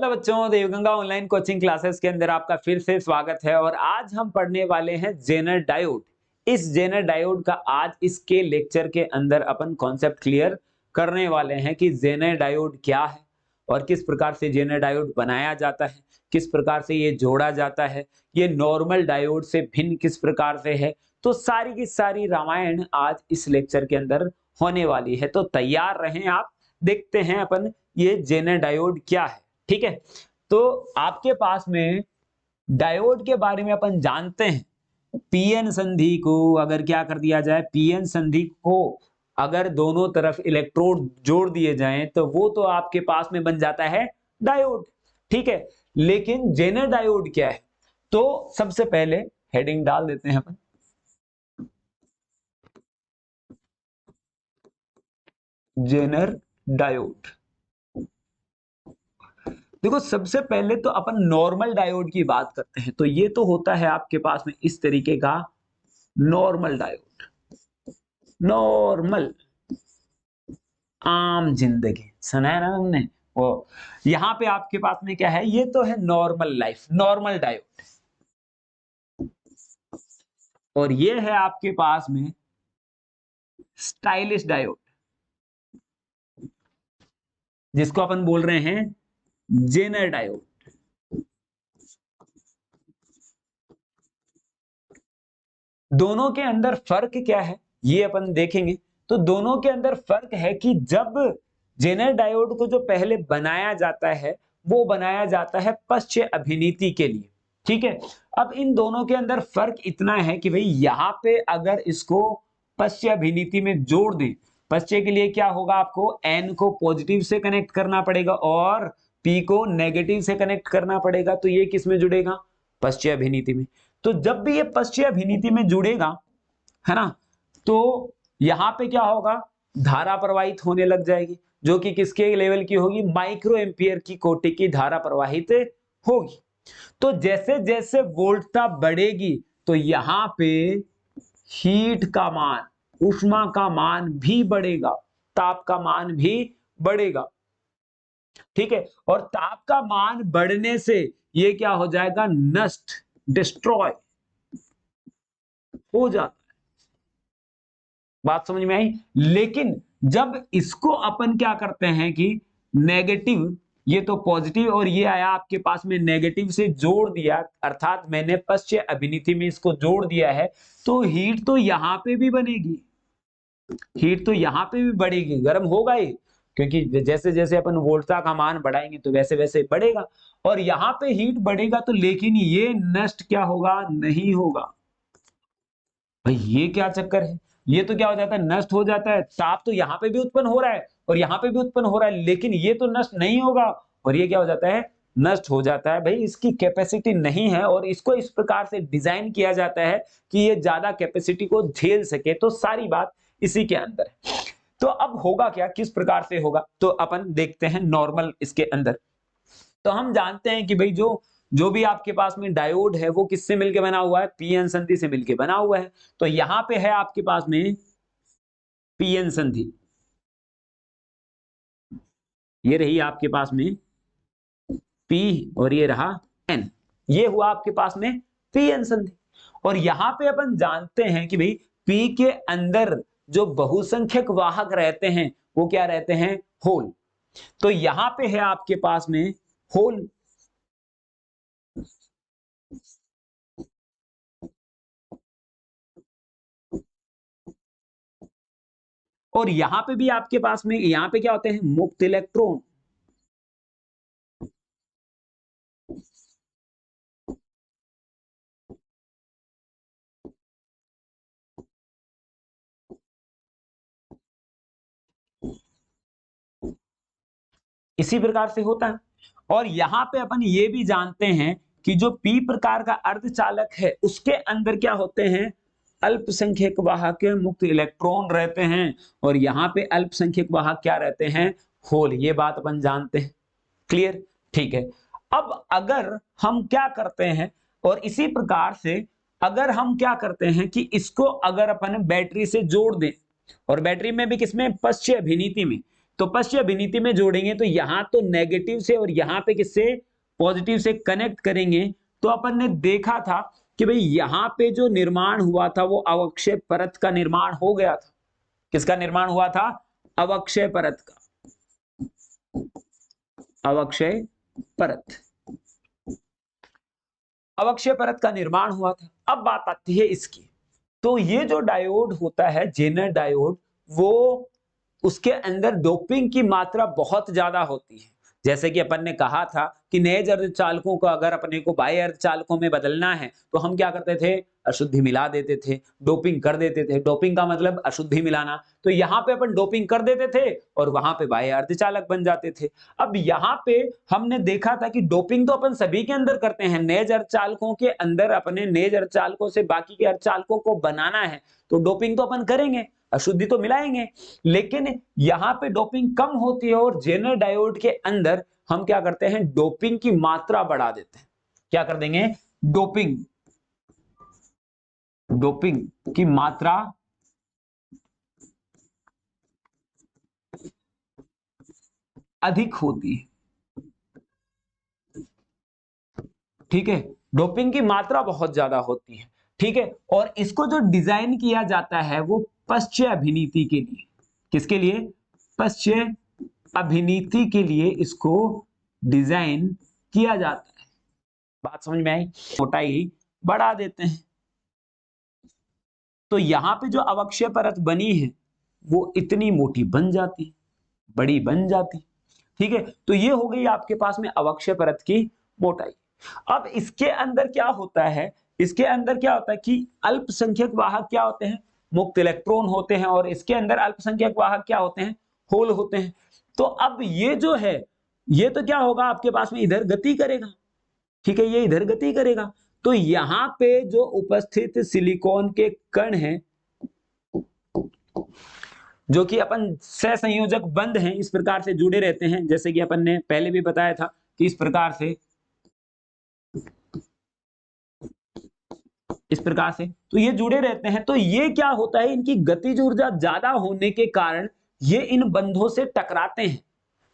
Hello बच्चों, Devganga online coaching classes के अंदर आपका फिर से स्वागत है। और आज हम पढ़ने वाले हैं जेनर डायोड। इस जेनर डायोड का आज इसके लेक्चर के अंदर अपन कॉन्सेप्ट क्लियर करने वाले हैं कि जेनर डायोड क्या है और किस प्रकार से जेनर डायोड बनाया जाता है, किस प्रकार से ये जोड़ा जाता है, ये नॉर्मल डायोड से भिन्न किस प्रकार से है। तो सारी की सारी रामायण आज इस लेक्चर के अंदर होने वाली है, तो तैयार रहें आप। देखते हैं अपन ये जेनर डायोड क्या है। ठीक है, तो आपके पास में डायोड के बारे में अपन जानते हैं। पीएन संधि को अगर क्या कर दिया जाए, पीएन संधि को अगर दोनों तरफ इलेक्ट्रोड जोड़ दिए जाएं तो वो तो आपके पास में बन जाता है डायोड। ठीक है, लेकिन जेनर डायोड क्या है? तो सबसे पहले हेडिंग डाल देते हैं अपन, जेनर डायोड। देखो, सबसे पहले तो अपन नॉर्मल डायोड की बात करते हैं। तो ये तो होता है आपके पास में इस तरीके का नॉर्मल डायोड। नॉर्मल, आम जिंदगी सुना है ना हमने वो। यहां पे आपके पास में क्या है, ये तो है नॉर्मल लाइफ, नॉर्मल डायोड। और ये है आपके पास में स्टाइलिश डायोड, जिसको अपन बोल रहे हैं जेनर डायोड। दोनों के अंदर फर्क क्या है ये अपन देखेंगे। तो दोनों के अंदर फर्क है कि जब जेनर डायोड को जो पहले बनाया जाता है वो बनाया जाता है पश्च अभिनीति के लिए। ठीक है, अब इन दोनों के अंदर फर्क इतना है कि भाई यहां पे अगर इसको पश्च अभिनीति में जोड़ दें, पश्च के लिए क्या होगा, आपको एन को पॉजिटिव से कनेक्ट करना पड़ेगा और पी को नेगेटिव से कनेक्ट करना पड़ेगा। तो ये किस में जुड़ेगा, पश्च अभिनीति में। तो जब भी ये पश्चिम अभिनीति में जुड़ेगा, है ना, तो यहां पे क्या होगा, धारा प्रवाहित होने लग जाएगी, जो कि किसके लेवल की होगी, माइक्रो एम्पियर की कोटि की धारा प्रवाहित होगी। तो जैसे जैसे वोल्टता बढ़ेगी तो यहां पे हीट का मान, ऊष्मा का मान भी बढ़ेगा, ताप का मान भी बढ़ेगा। ठीक है, और ताप का मान बढ़ने से ये क्या हो जाएगा, नष्ट, डिस्ट्रॉय हो जाता है। बात समझ में आई? लेकिन जब इसको अपन क्या करते हैं कि नेगेटिव, ये तो पॉजिटिव और ये आया आपके पास में नेगेटिव से जोड़ दिया, अर्थात मैंने पश्चिम अभिनीति में इसको जोड़ दिया है, तो हीट तो यहां पे भी बनेगी, हीट तो यहां पे भी बढ़ेगी, गर्म होगा ही, क्योंकि जैसे जैसे अपन वोल्टता का मान बढ़ाएंगे तो वैसे वैसे बढ़ेगा और यहां पे हीट बढ़ेगा। तो लेकिन ये नष्ट क्या होगा, नहीं होगा। भाई ये क्या चक्कर है, ये तो क्या हो जाता है, नष्ट हो जाता है। ताप तो यहाँ पे भी उत्पन्न हो रहा है और यहाँ पे भी उत्पन्न हो रहा है, लेकिन ये तो नष्ट नहीं होगा और ये क्या हो जाता है, नष्ट हो जाता है। भाई इसकी कैपेसिटी नहीं है और इसको इस प्रकार से डिजाइन किया जाता है कि ये ज्यादा कैपेसिटी को झेल सके। तो सारी बात इसी के अंदर है। तो अब होगा क्या, किस प्रकार से होगा, तो अपन देखते हैं नॉर्मल इसके अंदर। तो हम जानते हैं कि भाई जो जो भी आपके पास में डायोड है वो किससे मिलके बना हुआ है, पीएन संधि से मिलके बना हुआ है। तो यहां पे है आपके पास में पीएन संधि, ये रही आपके पास में पी और ये रहा एन, ये हुआ आपके पास में पीएन संधि। और यहां पे अपन जानते हैं कि भाई पी के अंदर जो बहुसंख्यक वाहक रहते हैं वो क्या रहते हैं, होल। तो यहां पे है आपके पास में होल, और यहां पे भी आपके पास में यहां पे क्या होते हैं, मुक्त इलेक्ट्रॉन। इसी प्रकार से होता है। और यहां पे अपन ये भी जानते हैं कि जो पी प्रकार का अर्धचालक है उसके अंदर क्या होते हैं, अल्पसंख्यक वाहक मुक्त इलेक्ट्रॉन रहते हैं और यहां पे अल्पसंख्यक वाहक क्या रहते हैं, होल। ये बात अपन जानते हैं, क्लियर? ठीक है। अब अगर हम क्या करते हैं, और इसी प्रकार से अगर हम क्या करते हैं कि इसको अगर अपन बैटरी से जोड़ दें, और बैटरी में भी किसमें, पश्चिम अभिनीति में, तो पश्च अभिनीति में जोड़ेंगे तो यहां तो नेगेटिव से और यहां पे किससे, पॉजिटिव से कनेक्ट करेंगे। तो अपन ने देखा था कि भाई यहां पे जो निर्माण हुआ था वो अवक्षय परत का निर्माण हो गया था। किसका निर्माण हुआ था, अवक्षय परत का, अवक्षय परत, अवक्षय परत का निर्माण हुआ था। अब बात आती है इसकी, तो ये जो डायोड होता है जेनर डायोड, वो उसके अंदर डोपिंग की मात्रा बहुत ज्यादा होती है। जैसे कि अपन ने कहा था कि नए अर्धचालकों को अगर अपने को बाह्य अर्धचालकों में बदलना है तो हम क्या करते थे, अशुद्धि मिला देते थे, डोपिंग कर देते थे। डोपिंग का मतलब अशुद्धि मिलाना। तो यहाँ पे अपन डोपिंग कर देते थे और वहां पे बाह्य अर्धचालक बन जाते थे। अब यहाँ पे हमने देखा था कि डोपिंग तो अपन सभी के अंदर करते हैं, नए अर्धचालकों के अंदर अपने नए अर्धचालकों से बाकी के अर्धचालकों को बनाना है तो डोपिंग तो अपन करेंगे, अशुद्धि तो मिलाएंगे। लेकिन यहां पे डोपिंग कम होती है और जेनर डायोड के अंदर हम क्या करते हैं, डोपिंग की मात्रा बढ़ा देते हैं। क्या कर देंगे, डोपिंग, डोपिंग की मात्रा अधिक होती है। ठीक है, डोपिंग की मात्रा बहुत ज्यादा होती है। ठीक है, और इसको जो डिजाइन किया जाता है वो पश्च अभिनीति के लिए, किसके लिए, पश्च अभिनीति के लिए इसको डिजाइन किया जाता है। बात समझ में आई, मोटाई बढ़ा देते हैं। तो यहां पे जो अवक्षय परत बनी है वो इतनी मोटी बन जाती, बड़ी बन जाती। ठीक है, तो ये हो गई आपके पास में अवक्षय परत की मोटाई। अब इसके अंदर क्या होता है, इसके अंदर क्या होता है कि अल्पसंख्यक वाहक क्या होते हैं, मुक्त इलेक्ट्रॉन होते हैं, और इसके अंदर अल्पसंख्यक वाहक क्या होते हैं, होल होते हैं। तो अब ये जो है, ये तो क्या होगा आपके पास में, इधर गति करेगा। ठीक है, ये इधर गति करेगा। तो यहां पे जो उपस्थित सिलिकॉन के कण हैं, जो कि अपन सहसंयोजक बंध हैं, इस प्रकार से जुड़े रहते हैं, जैसे कि अपन ने पहले भी बताया था कि इस प्रकार से, इस प्रकार से तो ये जुड़े रहते हैं। तो ये क्या होता है, इनकी गतिज ऊर्जा ज्यादा होने के कारण ये इन बंधों से टकराते हैं।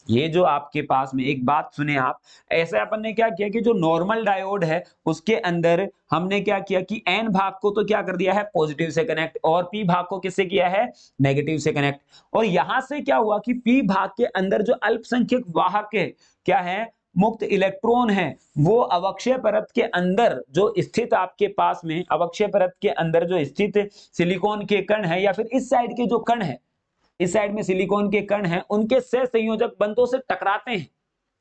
ये जो आपके पास में, एक बात सुने आप, ऐसे अपन ने क्या किया कि जो नॉर्मल डायोड है उसके अंदर हमने क्या किया कि एन भाग को तो क्या कर दिया है, पॉजिटिव से कनेक्ट, और पी भाग को किससे किया है, नेगेटिव से कनेक्ट। और यहां से क्या हुआ कि पी भाग के अंदर जो अल्पसंख्यक वाहक है, क्या है, मुक्त इलेक्ट्रॉन है, वो अवक्षय परत के अंदर जो स्थित आपके पास में, अवक्षय परत के अंदर जो स्थित सिलिकॉन के कण है, या फिर इस साइड के जो कण है, इस साइड में सिलिकॉन के कण हैं, उनके सहसंयोजक बंधों से टकराते हैं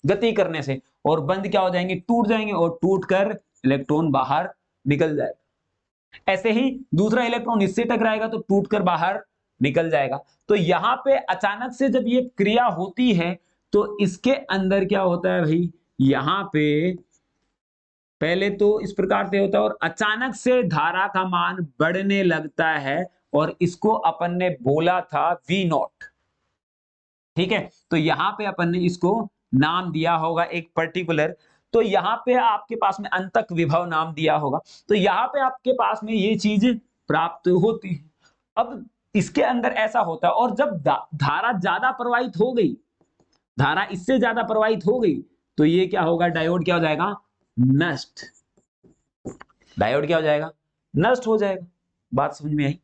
गति करने से, और बंध क्या हो जाएंगे, टूट जाएंगे, और टूटकर इलेक्ट्रॉन बाहर निकल जाएगा। ऐसे ही दूसरा इलेक्ट्रॉन इससे टकराएगा तो टूटकर बाहर निकल जाएगा। तो यहां पे अचानक से जब ये क्रिया होती है तो इसके अंदर क्या होता है भाई, यहां पे पहले तो इस प्रकार से होता है और अचानक से धारा का मान बढ़ने लगता है, और इसको अपन ने बोला था V नॉट। ठीक है, तो यहां पे अपन ने इसको नाम दिया होगा एक पर्टिकुलर, तो यहां पे आपके पास में अंतक विभव नाम दिया होगा। तो यहां पे आपके पास में ये चीज प्राप्त होती है। अब इसके अंदर ऐसा होता है, और जब धारा ज्यादा प्रवाहित हो गई, धारा इससे ज्यादा प्रवाहित हो गई, तो ये क्या होगा, डायोड क्या हो जाएगा, नष्ट। डायोड क्या हो जाएगा, नष्ट हो जाएगा। बात समझ में आई,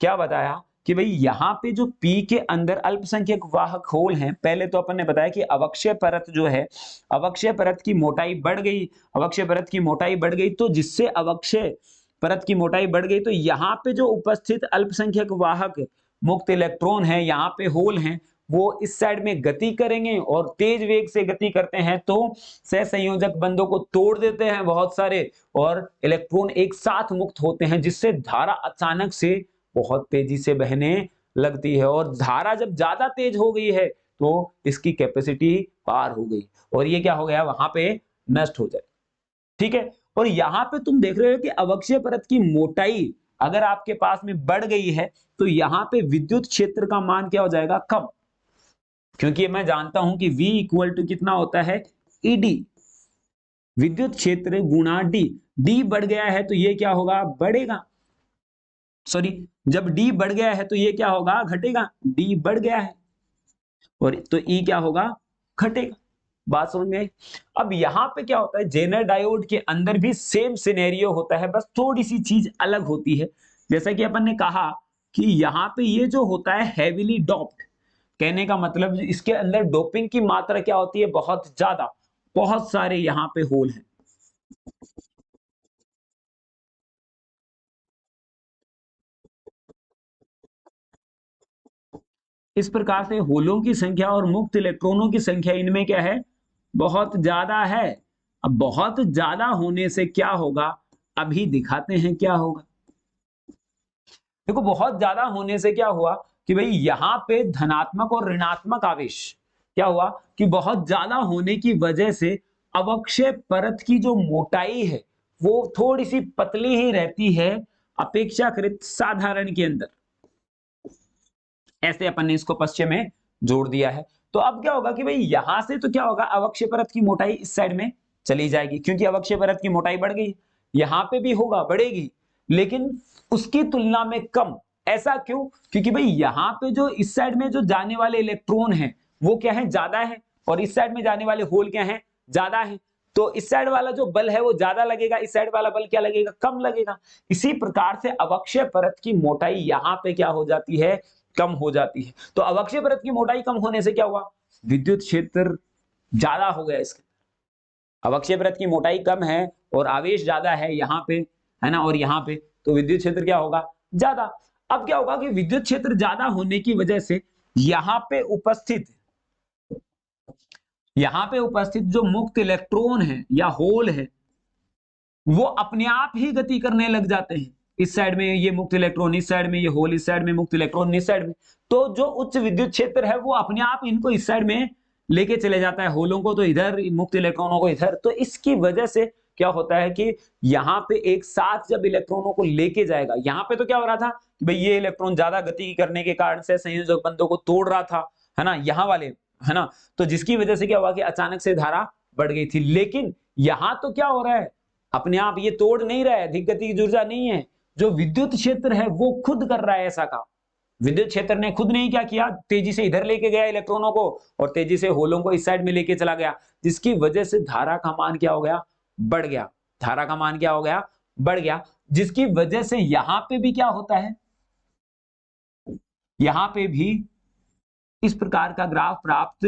क्या बताया कि भाई यहां पे जो पी के अंदर अल्पसंख्यक वाहक होल हैं, पहले तो अपन ने बताया कि अवक्षय परत जो है, अवक्षय परत की मोटाई बढ़ गई, अवक्षय परत की मोटाई बढ़ गई, तो जिससे अवक्षय परत की मोटाई बढ़ गई, तो यहाँ पे जो उपस्थित अल्पसंख्यक वाहक मुक्त इलेक्ट्रॉन है, यहाँ पे होल हैं, वो इस साइड में गति करेंगे, और तेज वेग से गति करते हैं तो सहसंयोजक बंधों को तोड़ देते हैं बहुत सारे, और इलेक्ट्रॉन एक साथ मुक्त होते हैं, जिससे धारा अचानक से बहुत तेजी से बहने लगती है। और धारा जब ज्यादा तेज हो गई है तो इसकी कैपेसिटी पार हो गई, और ये क्या हो गया, वहां पे नष्ट हो जाए। ठीक है, और यहां पे तुम देख रहे हो कि अवक्षय परत की मोटाई अगर आपके पास में बढ़ गई है तो यहां पे विद्युत क्षेत्र का मान क्या हो जाएगा, कम, क्योंकि मैं जानता हूं कि V इक्वल टू कितना होता है, ईडी, विद्युत क्षेत्र गुणा डी। डी बढ़ गया है तो ये क्या होगा, बढ़ेगा, सॉरी, जब डी बढ़ गया है तो ये क्या होगा, घटेगा, डी बढ़ गया है। और तो ई क्या होगा, घटेगा। बात समझ में आई। अब यहाँ पे क्या होता है, जेनर डायोड के अंदर भी सेम सिनेरियो होता है, बस थोड़ी सी चीज अलग होती है। जैसा कि अपन ने कहा कि यहाँ पे ये जो होता है हैविली डोप्ड, कहने का मतलब इसके अंदर डोपिंग की मात्रा क्या होती है, बहुत ज्यादा, बहुत सारे यहाँ पे होल हैं। इस प्रकार से होलों की संख्या और मुक्त इलेक्ट्रॉनों की संख्या इनमें क्या है, बहुत ज्यादा है। अब बहुत ज्यादा होने से क्या होगा, अभी दिखाते हैं क्या होगा। देखो बहुत ज्यादा होने से क्या हुआ कि भाई यहां पे धनात्मक और ऋणात्मक आवेश क्या हुआ कि बहुत ज्यादा होने की वजह से अवक्षय परत की जो मोटाई है वो थोड़ी सी पतली ही रहती है अपेक्षाकृत साधारण के अंदर। ऐसे अपन ने इसको पश्चिम में जोड़ दिया है। तो अब क्या होगा कि भाई यहां से तो क्या होगा, अवक्षय परत की मोटाई इस साइड में चली जाएगी क्योंकि अवक्षय परत की मोटाई बढ़ गई। यहां पे भी होगा, बढ़ेगी, लेकिन उसकी तुलना में कम। ऐसा क्यों, क्योंकि भाई यहां पे जो इस साइड में जो जाने वाले इलेक्ट्रॉन हैं वो क्या है, ज्यादा है, और इस साइड में जाने वाले होल क्या है, ज्यादा है। तो इस साइड वाला जो बल है वो ज्यादा लगेगा, इस साइड वाला बल क्या लगेगा, कम लगेगा। इसी प्रकार से अवक्षय परत की मोटाई यहां पे क्या हो जाती है, कम हो जाती है। तो अवक्षय परत की मोटाई कम होने से क्या हुआ, विद्युत क्षेत्र ज्यादा हो गया इसके। अवक्षय परत की मोटाई कम है और आवेश ज्यादा है यहाँ पे, है ना, और यहाँ पे, तो विद्युत क्षेत्र क्या होगा, ज्यादा। अब क्या होगा कि विद्युत क्षेत्र ज्यादा होने की वजह से यहाँ पे उपस्थित जो मुक्त इलेक्ट्रॉन है या होल है वो अपने आप ही गति करने लग जाते हैं। इस साइड में ये मुक्त इलेक्ट्रॉन, इस साइड में ये होल, इस साइड में मुक्त इलेक्ट्रॉन, इस साइड में। तो जो उच्च विद्युत क्षेत्र है वो अपने आप इनको इस साइड में लेके चले जाता है, होलों को तो इधर, मुक्त इलेक्ट्रॉनों को इधर। तो इसकी वजह से क्या होता है कि यहाँ पे एक साथ जब इलेक्ट्रॉनों को लेके जाएगा, यहाँ पे तो क्या हो रहा था कि भाई ये इलेक्ट्रॉन ज्यादा गति करने के कारण से संयोजक बंधों को तोड़ रहा था, है ना, यहाँ वाले, है ना। तो जिसकी वजह से क्या हुआ कि अचानक से धारा बढ़ गई थी। लेकिन यहाँ तो क्या हो रहा है, अपने आप ये तोड़ नहीं रहा है, अधिक गति की ऊर्जा नहीं है, जो विद्युत क्षेत्र है वो खुद कर रहा है ऐसा काम। विद्युत क्षेत्र ने खुद नहीं क्या किया, तेजी से इधर लेके गया इलेक्ट्रॉनों को और तेजी से होलों को इस साइड में लेके चला गया, जिसकी वजह से धारा का मान क्या हो गया, बढ़ गया। धारा का मान क्या हो गया, बढ़ गया, जिसकी वजह से यहां पे भी क्या होता है, यहां पे भी इस प्रकार का ग्राफ प्राप्त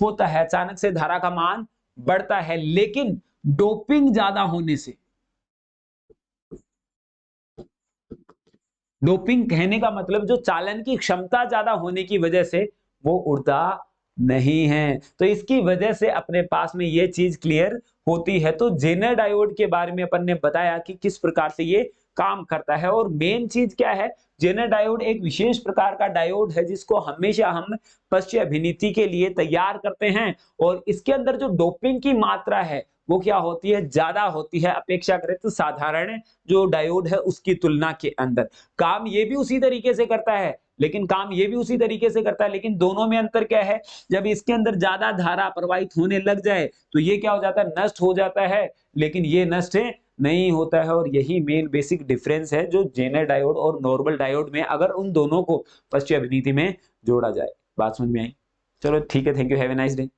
होता है। अचानक से धारा का मान बढ़ता है, लेकिन डोपिंग ज्यादा होने से, डोपिंग कहने का मतलब जो चालन की क्षमता ज्यादा होने की वजह से वो उड़ता नहीं है। तो इसकी वजह से अपने पास में ये चीज क्लियर होती है। तो जेनर डायोड के बारे में अपन ने बताया कि किस प्रकार से ये काम करता है। और मेन चीज क्या है, जेनर डायोड एक विशेष प्रकार का डायोड है जिसको हमेशा हम पश्च अभिनीति के लिए तैयार करते हैं। और इसके अंदर जो डोपिंग की मात्रा है वो क्या होती है, ज्यादा होती है अपेक्षाकृत साधारण जो डायोड है उसकी तुलना के अंदर। काम ये भी उसी तरीके से करता है, लेकिन काम ये भी उसी तरीके से करता है, लेकिन दोनों में अंतर क्या है, जब इसके अंदर ज्यादा धारा प्रवाहित होने लग जाए तो ये क्या हो जाता है, नष्ट हो जाता है, लेकिन ये नष्ट नहीं होता है। और यही मेन बेसिक डिफरेंस है जो जेनर डायोड और नॉर्मल डायोड में, अगर उन दोनों को पश्चिम अभिनीति में जोड़ा जाए। बात समझ में आई? चलो ठीक है, thank you, have a nice day.